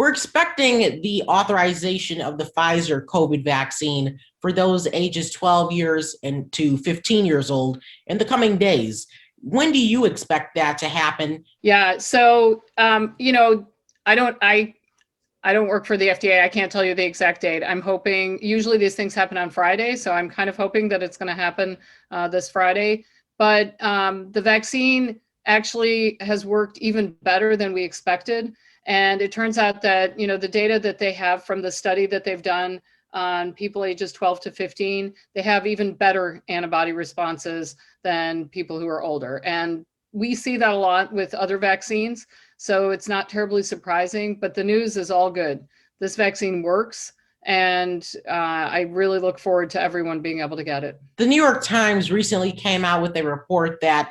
We're expecting the authorization of the Pfizer COVID vaccine for those ages 12 years and to 15 years old in the coming days. When do you expect that to happen? Yeah. So, I don't, I don't work for the FDA. I can't tell you the exact date. I'm hoping, usually these things happen on Friday. So I'm kind of hoping that it's going to happen this Friday. But the vaccine actually has worked even better than we expected. And it turns out that, the data that they have from the study that they've done on people ages 12 to 15, they have even better antibody responses than people who are older. And we see that a lot with other vaccines. So it's not terribly surprising, but the news is all good. This vaccine works, and I really look forward to everyone being able to get it. The New York Times recently came out with a report that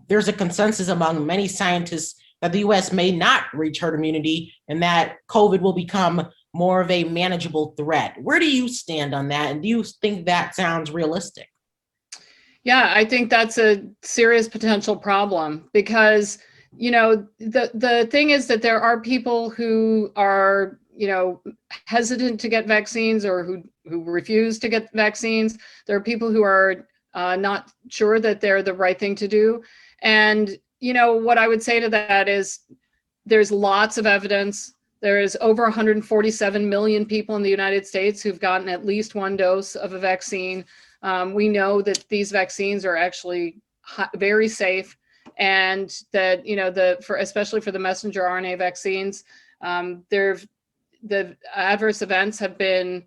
there's a consensus among many scientists that the US may not reach herd immunity and that COVID will become more of a manageable threat. Where do you stand on that? And do you think that sounds realistic? Yeah, I think that's a serious potential problem because, the thing is that there are people who are, hesitant to get vaccines or who refuse to get vaccines. There are people who are not sure that they're the right thing to do. And, what I would say to that is there's lots of evidence. There is over 147 million people in the United States who've gotten at least one dose of a vaccine. We know that these vaccines are actually very safe, and that especially for the messenger RNA vaccines, the adverse events have been,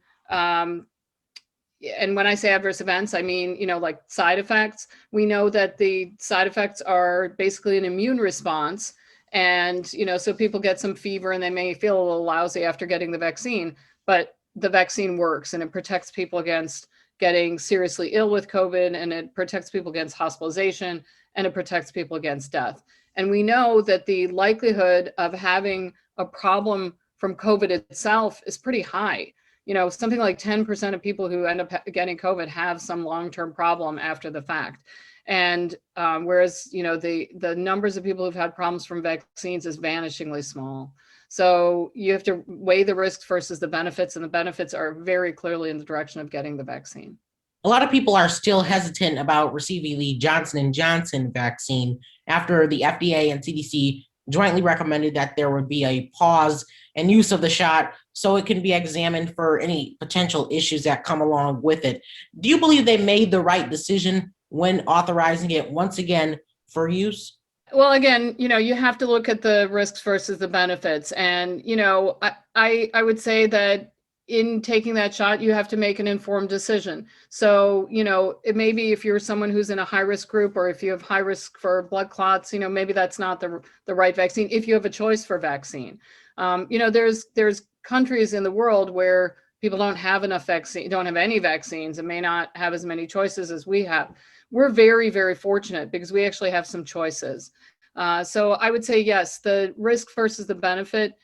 and when I say adverse events, I mean like side effects. We know that the side effects are basically an immune response, and so people get some fever and they may feel a little lousy after getting the vaccine, but the vaccine works and it protects people against getting seriously ill with COVID, and it protects people against hospitalization, and it protects people against death. And we know that the likelihood of having a problem from COVID itself is pretty high. Something like 10% of people who end up getting COVID have some long-term problem after the fact. And whereas, the numbers of people who've had problems from vaccines is vanishingly small. So you have to weigh the risks versus the benefits, and the benefits are very clearly in the direction of getting the vaccine. A lot of people are still hesitant about receiving the Johnson & Johnson vaccine after the FDA and CDC jointly recommended that there would be a pause in use of the shot so it can be examined for any potential issues that come along with it. Do you believe they made the right decision when authorizing it once again for use? Well, again, you have to look at the risks versus the benefits. And, I would say that in taking that shot, you have to make an informed decision. So, it may be if you're someone who's in a high risk group, or if you have high risk for blood clots, maybe that's not the right vaccine if you have a choice for vaccine. There's countries in the world where people don't have enough vaccine, don't have any vaccines, and may not have as many choices as we have. We're very, very fortunate because we actually have some choices. So I would say, yes, the risk versus the benefit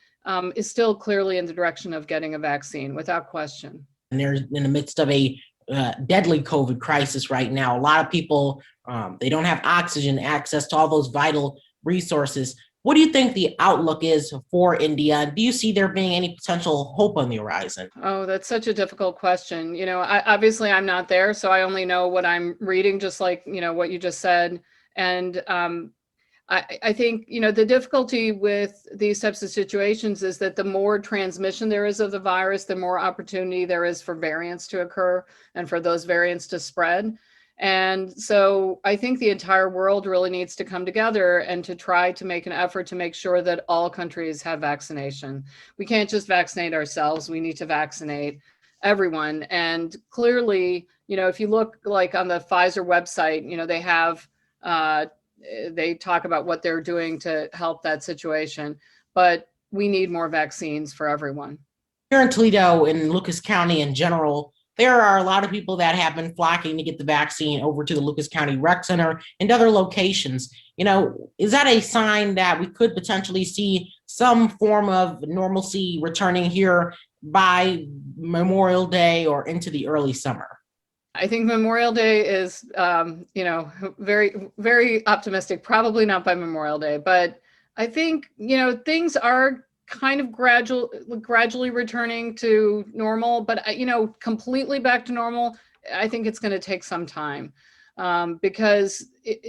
is still clearly in the direction of getting a vaccine without question. And they're in the midst of a deadly COVID crisis right now. A lot of people, they don't have oxygen, access to all those vital resources. What do you think the outlook is for India? Do you see there being any potential hope on the horizon? Oh, that's such a difficult question. Obviously I'm not there, so I only know what I'm reading, just like, what you just said. And I think, the difficulty with these types of situations is that the more transmission there is of the virus, the more opportunity there is for variants to occur and for those variants to spread. And so I think the entire world really needs to come together and to try to make an effort to make sure that all countries have vaccination. We can't just vaccinate ourselves. We need to vaccinate everyone. And clearly, if you look like on the Pfizer website, they talk about what they're doing to help that situation, but we need more vaccines for everyone. Here in Toledo and Lucas County in general, there are a lot of people that have been flocking to get the vaccine over to the Lucas County Rec Center and other locations. Is that a sign that we could potentially see some form of normalcy returning here by Memorial Day or into the early summer? I think Memorial Day is, very, very optimistic, probably not by Memorial Day, but I think, things are kind of gradually returning to normal, but completely back to normal, I think it's going to take some time, because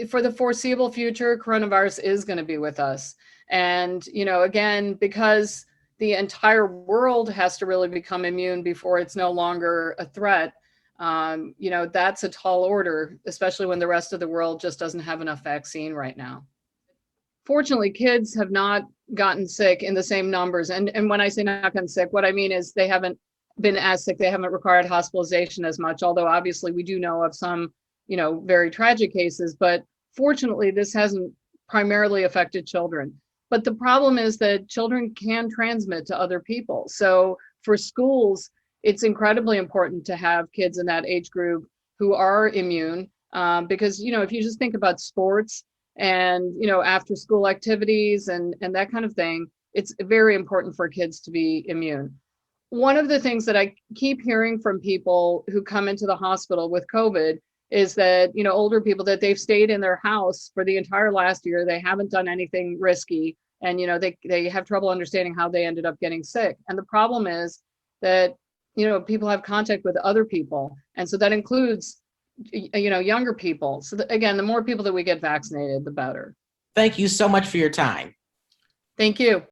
for the foreseeable future, coronavirus is going to be with us. And, again, because the entire world has to really become immune before it's no longer a threat, that's a tall order, especially when the rest of the world just doesn't have enough vaccine right now. Fortunately, kids have not gotten sick in the same numbers. And when I say not gotten sick, what I mean is they haven't been as sick. They haven't required hospitalization as much, although obviously we do know of some, very tragic cases. But fortunately, this hasn't primarily affected children. But the problem is that children can transmit to other people. So for schools, it's incredibly important to have kids in that age group who are immune, because, if you just think about sports, and after school activities and that kind of thing, it's very important for kids to be immune. One of the things that I keep hearing from people who come into the hospital with COVID is that older people, that they've stayed in their house for the entire last year, they haven't done anything risky, and they have trouble understanding how they ended up getting sick. And the problem is that people have contact with other people, and so that includes younger people. So again, the more people that we get vaccinated, the better. Thank you so much for your time. Thank you.